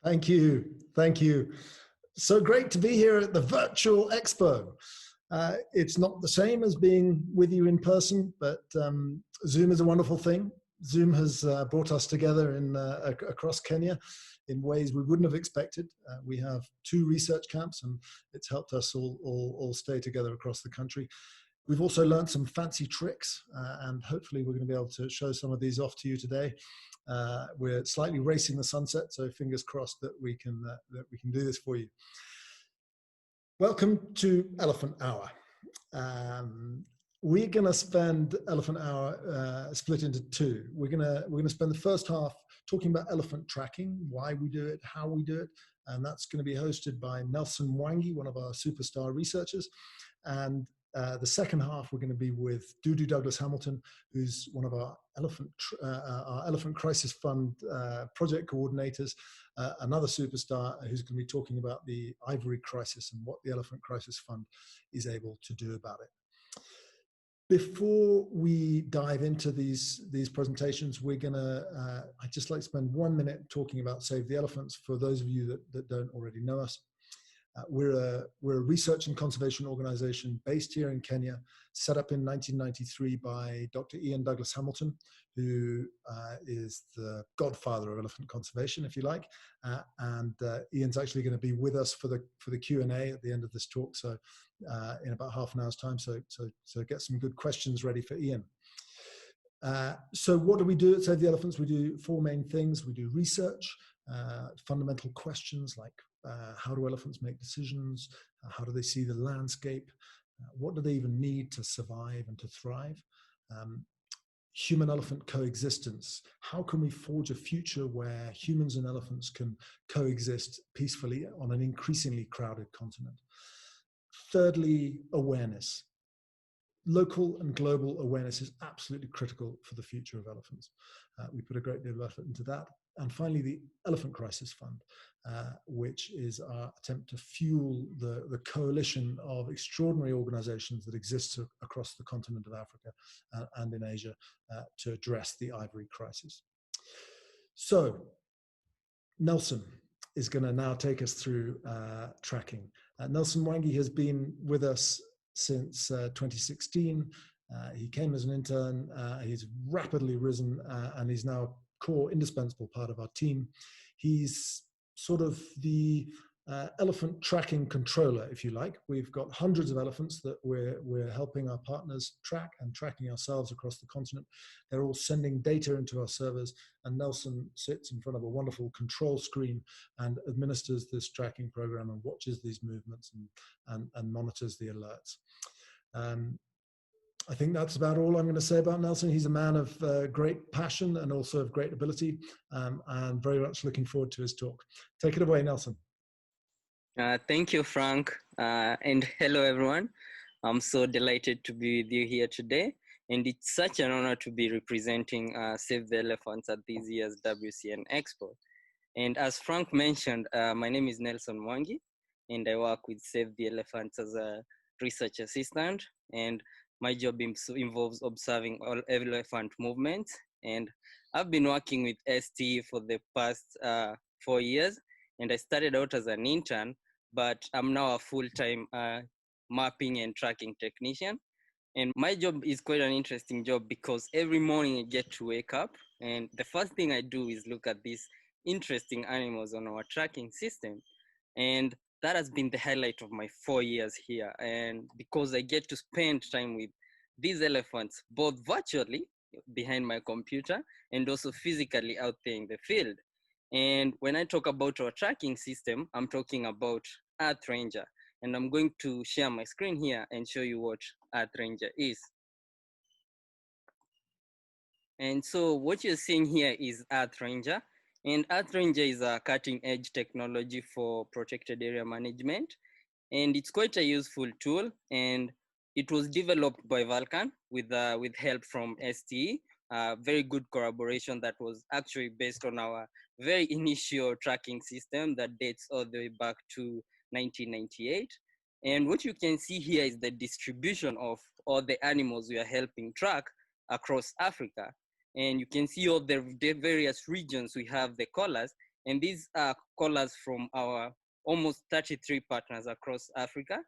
Thank you. Thank you. So great to be here at the virtual Expo. It's not the same as being with you in person, but Zoom is a wonderful thing. Zoom has brought us together across Kenya in ways we wouldn't have expected. We have 2 research camps, and it's helped us all stay together across the country. We've also learned some fancy tricks, and hopefully we're going to be able to show some of these off to you today. We're slightly racing the sunset, so fingers crossed that we can do this for you. Welcome to Elephant Hour. We're going to spend Elephant Hour split into 2. We're going to spend the first half talking about elephant tracking, why we do it, how we do it, and that's going to be hosted by Nelson Mwangi, one of our superstar researchers. And the second half, we're going to be with Dudu Douglas Hamilton, who's one of our Elephant Crisis Fund project coordinators, another superstar who's going to be talking about the ivory crisis and what the Elephant Crisis Fund is able to do about it. Before we dive into these presentations, we're going to, I'd just like to spend 1 minute talking about Save the Elephants for those of you that don't already know us. We're a research and conservation organization based here in Kenya, set up in 1993 by Dr. Ian Douglas Hamilton, who is the godfather of elephant conservation, if you like. And Ian's actually going to be with us for the Q&A at the end of this talk, so in about half an hour's time. So get some good questions ready for Ian. So what do we do at Save the Elephants? We do 4 main things. We do research, fundamental questions like how do elephants make decisions? How do they see the landscape? What do they even need to survive and to thrive? Human-elephant coexistence. How can we forge a future where humans and elephants can coexist peacefully on an increasingly crowded continent? Thirdly, awareness. Local and global awareness is absolutely critical for the future of elephants. We put a great deal of effort into that. And finally, the Elephant Crisis Fund, which is our attempt to fuel the coalition of extraordinary organizations that exist across the continent of Africa and in Asia to address the ivory crisis. So, Nelson is going to now take us through tracking. Nelson Wangi has been with us since 2016. He came as an intern. He's rapidly risen and he's now a core indispensable part of our team. He's sort of the elephant tracking controller, if you like. We've got hundreds of elephants that we're helping our partners track and tracking ourselves across the continent. They're all sending data into our servers, and Nelson sits in front of a wonderful control screen and administers this tracking program and watches these movements and monitors the alerts. I think that's about all I'm going to say about Nelson. He's a man of great passion and also of great ability, and very much looking forward to his talk. Take it away, Nelson. Thank you, Frank, and hello, everyone. I'm so delighted to be with you here today, and it's such an honor to be representing Save the Elephants at this year's WCN Expo. And as Frank mentioned, my name is Nelson Mwangi, and I work with Save the Elephants as a research assistant, and my job involves observing all elephant movements, and I've been working with ST for the past 4 years, and I started out as an intern, but I'm now a full-time mapping and tracking technician. And my job is quite an interesting job because every morning I get to wake up, and the first thing I do is look at these interesting animals on our tracking system. And that has been the highlight of my 4 years here. And because I get to spend time with these elephants, both virtually behind my computer and also physically out there in the field. And when I talk about our tracking system, I'm talking about Earth Ranger. And I'm going to share my screen here and show you what Earth Ranger is. And so what you're seeing here is Earth Ranger. And Earth Ranger is a cutting-edge technology for protected area management. And it's quite a useful tool. And it was developed by Vulcan with help from STE. Very good collaboration that was actually based on our very initial tracking system that dates all the way back to 1998. And what you can see here is the distribution of all the animals we are helping track across Africa. And you can see all the various regions we have the colors. And these are callers from our almost 33 partners across Africa.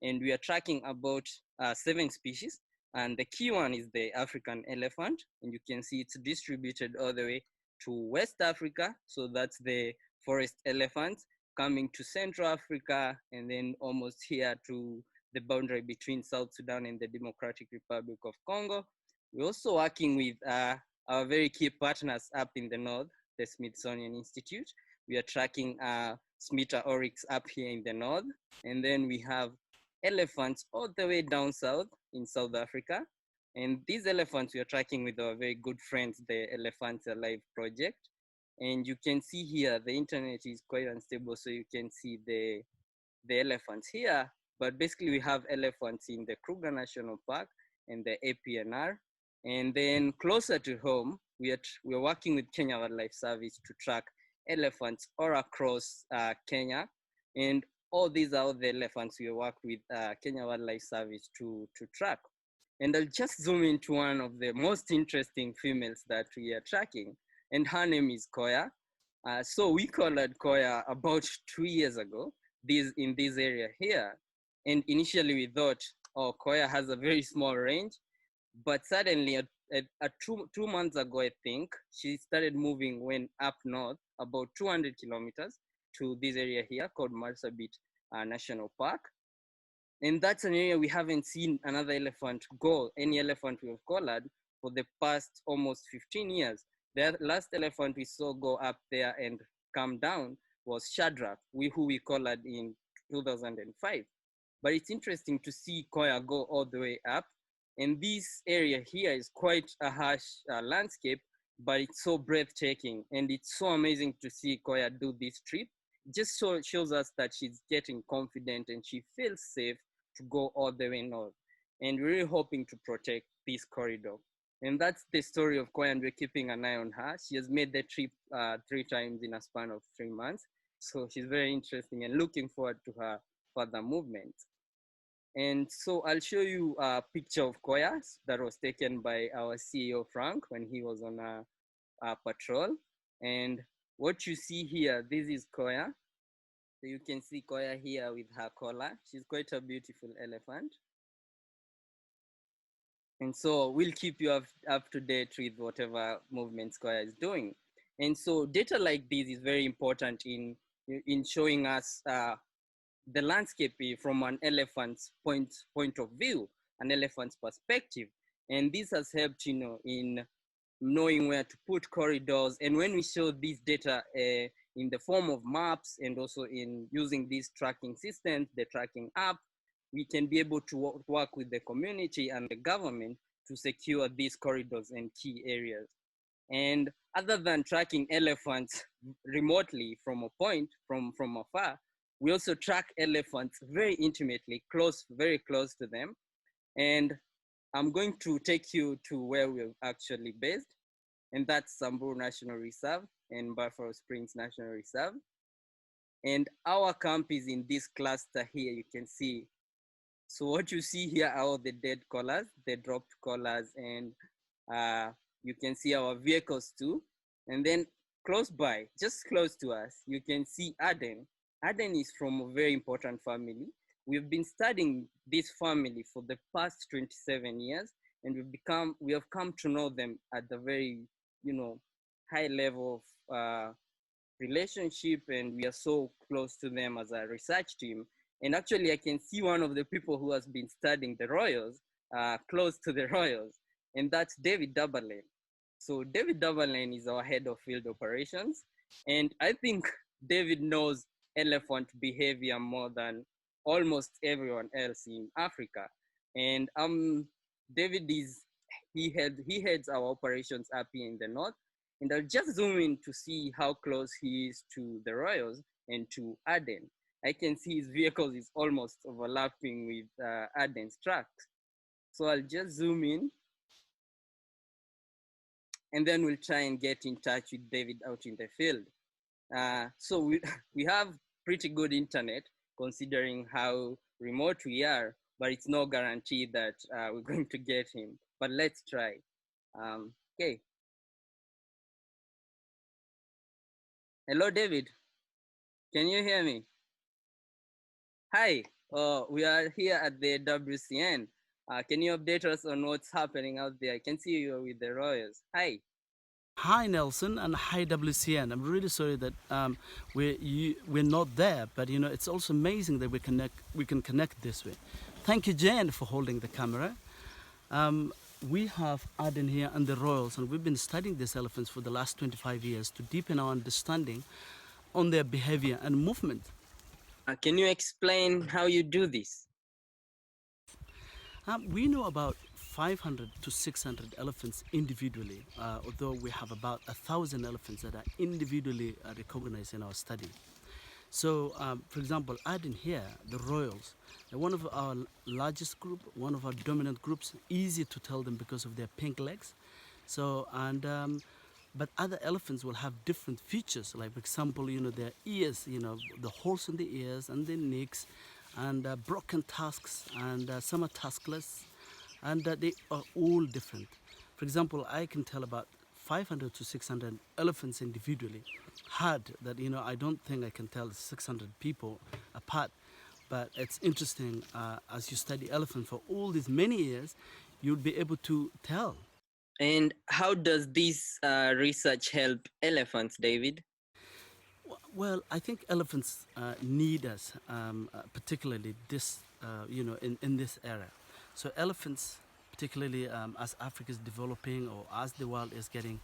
And we are tracking about 7 species. And the key one is the African elephant. And you can see it's distributed all the way to West Africa. So that's the forest elephant, coming to Central Africa, and then almost here to the boundary between South Sudan and the Democratic Republic of Congo. We're also working with our very key partners up in the north, the Smithsonian Institute. We are tracking Smita oryx up here in the north. And then we have elephants all the way down south in South Africa. And these elephants we are tracking with our very good friends, the Elephants Alive project. And you can see here, the internet is quite unstable, so you can see the elephants here. But basically we have elephants in the Kruger National Park and the APNR. And then closer to home, we're working with Kenya Wildlife Service to track elephants all across Kenya. And all these are all the elephants we work with Kenya Wildlife Service to track. And I'll just zoom into one of the most interesting females that we are tracking, and her name is Koya. So we collared Koya about 2 years ago, in this area here. And initially we thought, oh, Koya has a very small range, but suddenly two months ago, I think, she started moving, went up north about 200 kilometers to this area here called Marsabit National Park. And that's an area we haven't seen another elephant go, any elephant we have collared for the past almost 15 years. The last elephant we saw go up there and come down was Shadrach, who we collared in 2005. But it's interesting to see Koya go all the way up. And this area here is quite a harsh landscape, but it's so breathtaking. And it's so amazing to see Koya do this trip. It just shows us that she's getting confident and she feels safe to go all the way north. And we're really hoping to protect this corridor. And that's the story of Koya, and we're keeping an eye on her. She has made the trip 3 times in a span of 3 months. So she's very interesting and looking forward to her further movements. And so I'll show you a picture of Koya that was taken by our CEO, Frank, when he was on a patrol. And what you see here, this is Koya. So you can see Koya here with her collar. She's quite a beautiful elephant. And so we'll keep you up to date with whatever movements Koya is doing. And so data like this is very important in showing us the landscape from an elephant's point of view, an elephant's perspective. And this has helped, in knowing where to put corridors. And when we show this data in the form of maps and also in using these tracking systems, the tracking app, we can be able to work with the community and the government to secure these corridors and key areas. And other than tracking elephants remotely from a point, from afar, we also track elephants very intimately, very close to them. And I'm going to take you to where we're actually based, and that's Samburu National Reserve and Buffalo Springs National Reserve. And our camp is in this cluster here, you can see. So what you see here are all the dead collars, the dropped collars, and you can see our vehicles too. And then close by, just close to us, you can see Aden. Aden is from a very important family. We've been studying this family for the past 27 years, and we have come to know them at the very, high level of relationship, and we are so close to them as a research team. And actually, I can see one of the people who has been studying the royals, close to the royals, and that's David Dublin. So David Dublin is our head of field operations, and I think David knows elephant behavior more than almost everyone else in Africa. And David he heads our operations up here in the north. And I'll just zoom in to see how close he is to the royals and to Aden. I can see his vehicles is almost overlapping with Aden's trucks. So I'll just zoom in, and then we'll try and get in touch with David out in the field. So we have pretty good internet considering how remote we are, but it's no guarantee that we're going to get him. But let's try. Okay. Hello, David. Can you hear me? Hi. We are here at the WCN. Can you update us on what's happening out there? I can see you with the Royals. Hi. Hi Nelson and hi WCN. I'm really sorry that we're not there, but it's also amazing that we can connect this way. Thank you, Jen, for holding the camera. We have Aden here and the Royals, and we've been studying these elephants for the last 25 years to deepen our understanding on their behavior and movement. Can you explain how you do this? We know about 500 to 600 elephants individually, although we have about 1,000 elephants that are individually recognized in our study. So, for example, adding here the Royals, they're one of our largest group, one of our dominant groups. Easy to tell them because of their pink legs. So, but other elephants will have different features. Like, for example, their ears, the holes in the ears and the necks, and broken tusks, and some are tuskless, and they are all different. For example, I can tell about 500 to 600 elephants individually. Hard that I don't think I can tell 600 people apart, but it's interesting as you study elephant for all these many years, you'll be able to tell. And how does this research help elephants, David? Well, I think elephants need us, particularly this, in this era. So elephants, particularly as Africa is developing or as the world is getting,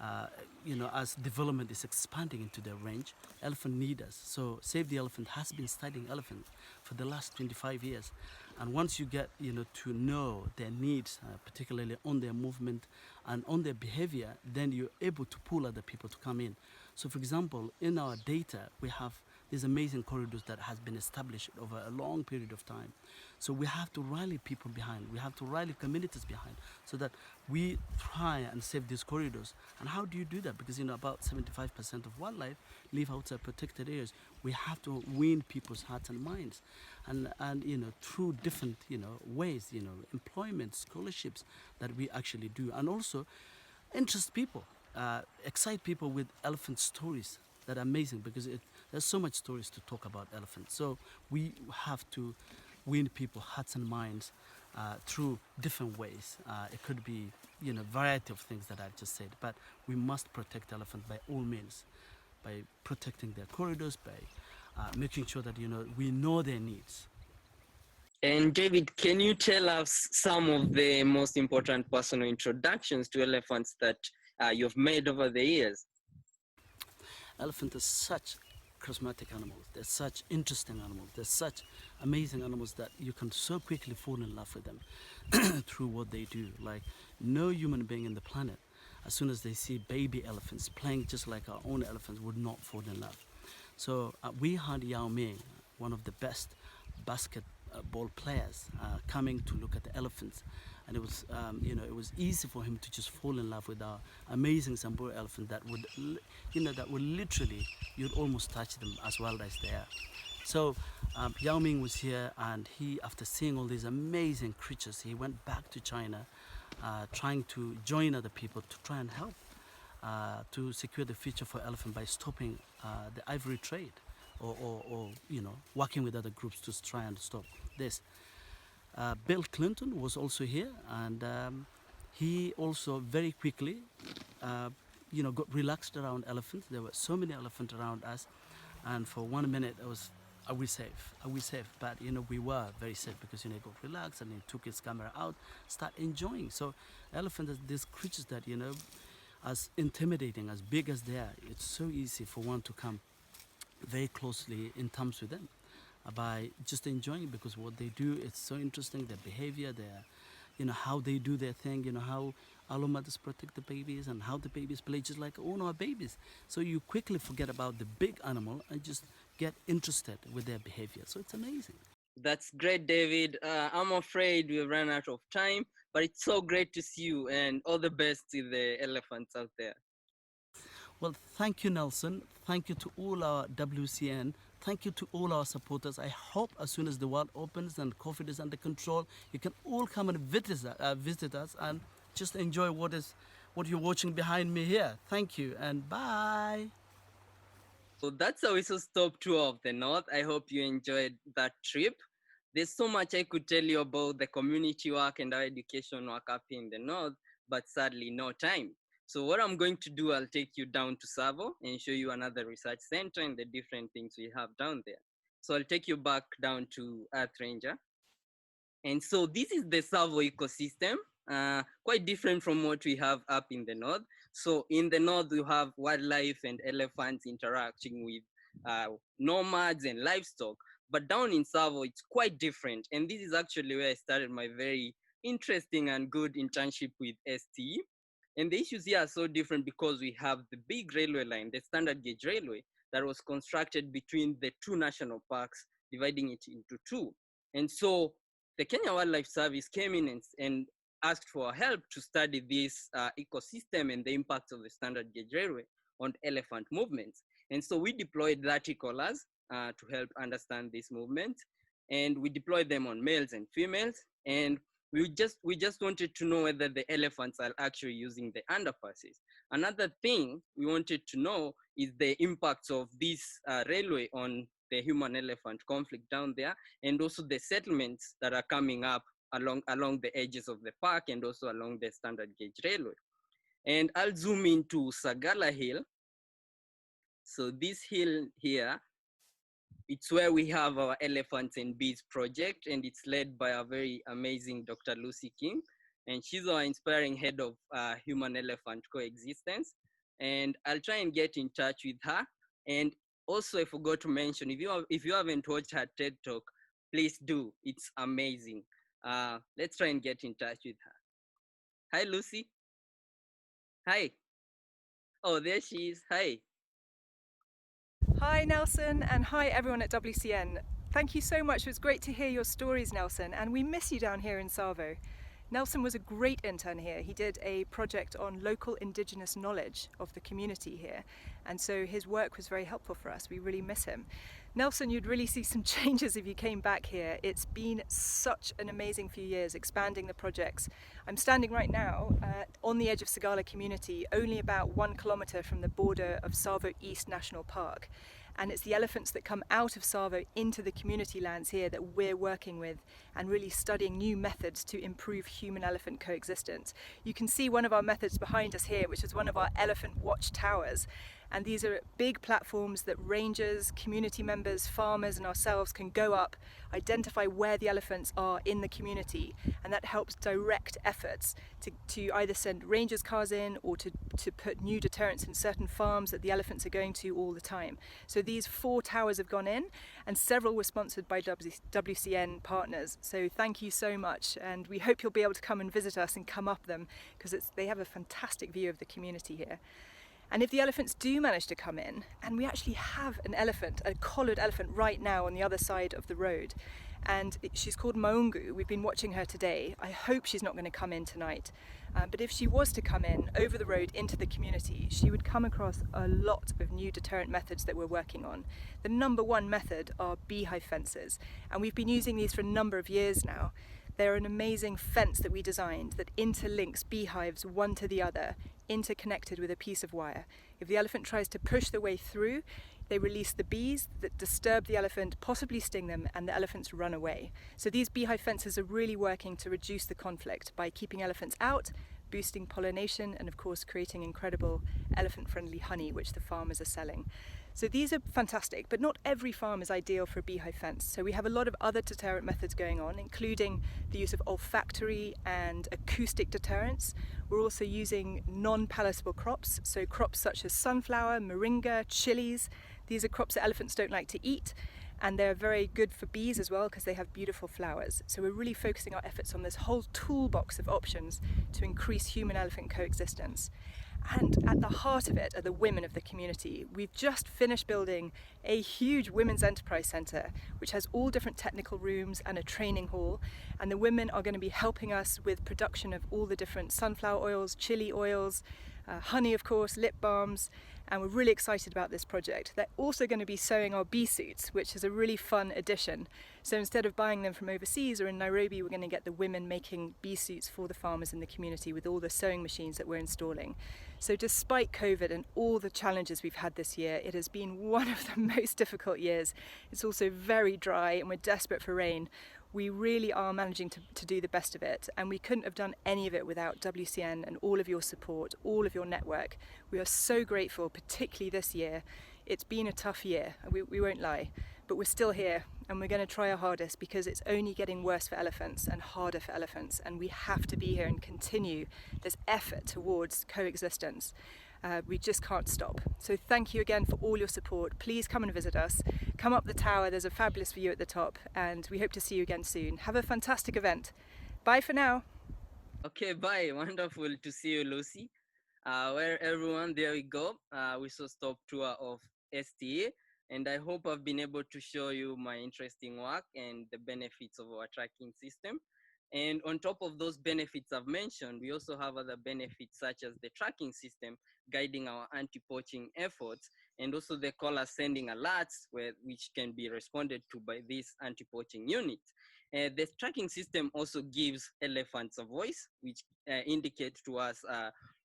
as development is expanding into their range, elephant need us. So Save the Elephant has been studying elephants for the last 25 years. And once you get, to know their needs, particularly on their movement and on their behavior, then you're able to pull other people to come in. So for example, in our data, we have these amazing corridors that has been established over a long period of time. So we have to rally people behind, we have to rally communities behind so that we try and save these corridors. And how do you do that? Because about 75% of wildlife live outside protected areas. We have to win people's hearts and minds, and through different ways, employment, scholarships that we actually do, and also interest people, excite people with elephant stories that are amazing because there's so much stories to talk about elephants. So we have to win people's hearts and minds through different ways. It could be variety of things that I've just said, but we must protect elephants by all means, by protecting their corridors, by making sure that we know their needs. And David, can you tell us some of the most important personal introductions to elephants that you've made over the years? Elephant is such charismatic animals. They're such interesting animals. They're such amazing animals that you can so quickly fall in love with them through what they do. Like no human being in the planet, as soon as they see baby elephants playing just like our own elephants, would not fall in love. So we had Yao Ming, one of the best basketball players, coming to look at the elephants, and it was it was easy for him to just fall in love with our amazing Samburu elephant that would literally, you'd almost touch them as wild as they are. So Yao Ming was here, and he, after seeing all these amazing creatures, he went back to China, trying to join other people to try and help to secure the future for elephant by stopping the ivory trade, or working with other groups to try and stop this. Bill Clinton was also here, and he also very quickly, got relaxed around elephants. There were so many elephants around us, and for 1 minute it was, are we safe? Are we safe? But we were very safe because he got relaxed and he took his camera out, start enjoying. So elephants are these creatures that as intimidating, as big as they are, it's so easy for one to come very closely in terms with them by just enjoying, because what they do, it's so interesting, their behavior, their how they do their thing, how our mothers protect the babies and how the babies play just like all our babies. So you quickly forget about the big animal and just get interested with their behavior. So it's amazing. That's great, David. I'm afraid we've run out of time, but it's so great to see you, and all the best to the elephants out there. Well, thank you, Nelson. Thank you to all our WCN. Thank you to all our supporters. I hope as soon as the world opens and COVID is under control, you can all come and visit us and just enjoy what you're watching behind me here. Thank you and bye. That's how we saw stop tour of the North. I hope you enjoyed that trip. There's so much I could tell you about the community work and our education work up in the North, but sadly no time. So what I'm going to do, I'll take you down to Servo and show you another research center and the different things we have down there. So I'll take you back down to Earth Ranger. And so this is the Servo ecosystem, quite different from what we have up in the North. So in the North, you have wildlife and elephants interacting with nomads and livestock. But down in Servo, it's quite different. And this is actually where I started my very interesting and good internship with STE. And the issues here are so different because we have the big railway line, the standard gauge railway, that was constructed between the two national parks, dividing it into two. And so the Kenya Wildlife Service came in and asked for help to study this ecosystem and the impacts of the standard gauge railway on elephant movements. And so we deployed laticolars to help understand this movement. And we deployed them on males and females. And we just wanted to know whether the elephants are actually using the underpasses. Another thing we wanted to know is the impacts of this railway on the human-elephant conflict down there, and also the settlements that are coming up along the edges of the park and also along the standard gauge railway. And I'll zoom into Sagala Hill. So this hill here, it's where we have our Elephants and Bees project, and it's led by a very amazing Dr. Lucy King. And she's our inspiring head of human-elephant coexistence. And I'll try and get in touch with her. And also, I forgot to mention, if you haven't watched her TED Talk, please do. It's amazing. Let's try and get in touch with her. Hi, Lucy. Hi. Oh, there she is. Hi. Hi Nelson, and hi everyone at WCN. Thank you so much. It was great to hear your stories, Nelson, and we miss you down here in Servo. Nelson was a great intern here. He did a project on local indigenous knowledge of the community here, and so his work was very helpful for us. We really miss him. Nelson, you'd really see some changes if you came back here. It's been such an amazing few years expanding the projects. I'm standing right now on the edge of Sagala community, only about 1 kilometre from the border of Servo East National Park. And it's the elephants that come out of Servo into the community lands here that we're working with and really studying new methods to improve human-elephant coexistence. You can see one of our methods behind us here, which is one of our elephant watch towers. And these are big platforms that rangers, community members, farmers and ourselves can go up, identify where the elephants are in the community, and that helps direct efforts to either send rangers cars in or to put new deterrents in certain farms that the elephants are going to all the time. So these 4 towers have gone in, and several were sponsored by WCN partners. So thank you so much, and we hope you'll be able to come and visit us and come up them, because they have a fantastic view of the community here. And if the elephants do manage to come in, and we actually have an elephant, a collared elephant right now on the other side of the road, and she's called Mwangi. We've been watching her today. I hope she's not going to come in tonight. But if she was to come in over the road into the community, she would come across a lot of new deterrent methods that we're working on. The number one method are beehive fences, and we've been using these for a number of years now. They're an amazing fence that we designed that interlinks beehives one to the other, interconnected with a piece of wire. If the elephant tries to push the way through, they release the bees that disturb the elephant, possibly sting them, and the elephants run away. So these beehive fences are really working to reduce the conflict by keeping elephants out, boosting pollination, and of course creating incredible elephant-friendly honey, which the farmers are selling. So these are fantastic, but not every farm is ideal for a beehive fence. So we have a lot of other deterrent methods going on, including the use of olfactory and acoustic deterrents. We're also using non-palatable crops, so crops such as sunflower, moringa, chilies. These are crops that elephants don't like to eat, and they're very good for bees as well because they have beautiful flowers. So we're really focusing our efforts on this whole toolbox of options to increase human-elephant coexistence. And at the heart of it are the women of the community. We've just finished building a huge women's enterprise centre, which has all different technical rooms and a training hall. And the women are going to be helping us with production of all the different sunflower oils, chili oils, honey, of course, lip balms. and we're really excited about this project. They're also going to be sewing our bee suits, which is a really fun addition. So instead of buying them from overseas or in Nairobi, we're going to get the women making bee suits for the farmers in the community with all the sewing machines that we're installing. So despite COVID and all the challenges we've had this year, it has been one of the most difficult years. It's also very dry and we're desperate for rain. We really are managing to do the best of it, and we couldn't have done any of it without WCN and all of your support, all of your network. We are so grateful, particularly this year. It's been a tough year, we won't lie, but we're still here and we're going to try our hardest because it's only getting worse for elephants and harder for elephants, and we have to be here and continue this effort towards coexistence. We just can't stop. So thank you again for all your support. Please come and visit us. Come up the tower, there's a fabulous view at the top, and we hope to see you again soon. Have a fantastic event. Bye for now. Okay, bye. Wonderful to see you, Lucy. Well, everyone, there we go. We saw stop tour of STA, and I hope I've been able to show you my interesting work and the benefits of our tracking system. And on top of those benefits I've mentioned, we also have other benefits such as the tracking system guiding our anti-poaching efforts, and also the callers sending alerts which can be responded to by this anti-poaching unit. The tracking system also gives elephants a voice, which indicates to us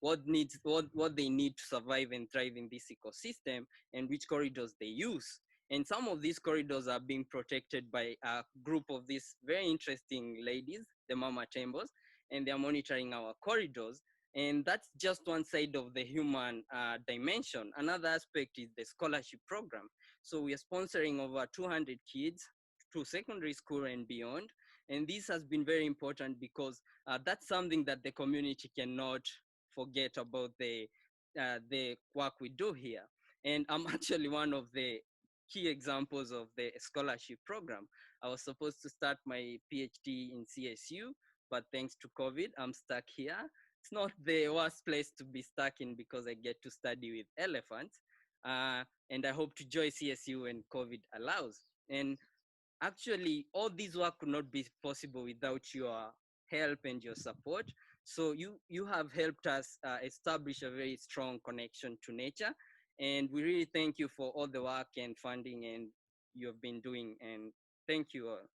what they need to survive and thrive in this ecosystem and which corridors they use. And some of these corridors are being protected by a group of these very interesting ladies, the Mama Tembos, and they're monitoring our corridors. And that's just one side of the human dimension. Another aspect is the scholarship program. So we are sponsoring over 200 kids to secondary school and beyond. And this has been very important because that's something that the community cannot forget about the work we do here. And I'm actually one of the key examples of the scholarship program. I was supposed to start my PhD in CSU, but thanks to COVID, I'm stuck here. It's not the worst place to be stuck in because I get to study with elephants. And I hope to join CSU when COVID allows. And actually, all this work could not be possible without your help and your support. So you have helped us establish a very strong connection to nature. And we really thank you for all the work and funding and you've been doing. And thank you all.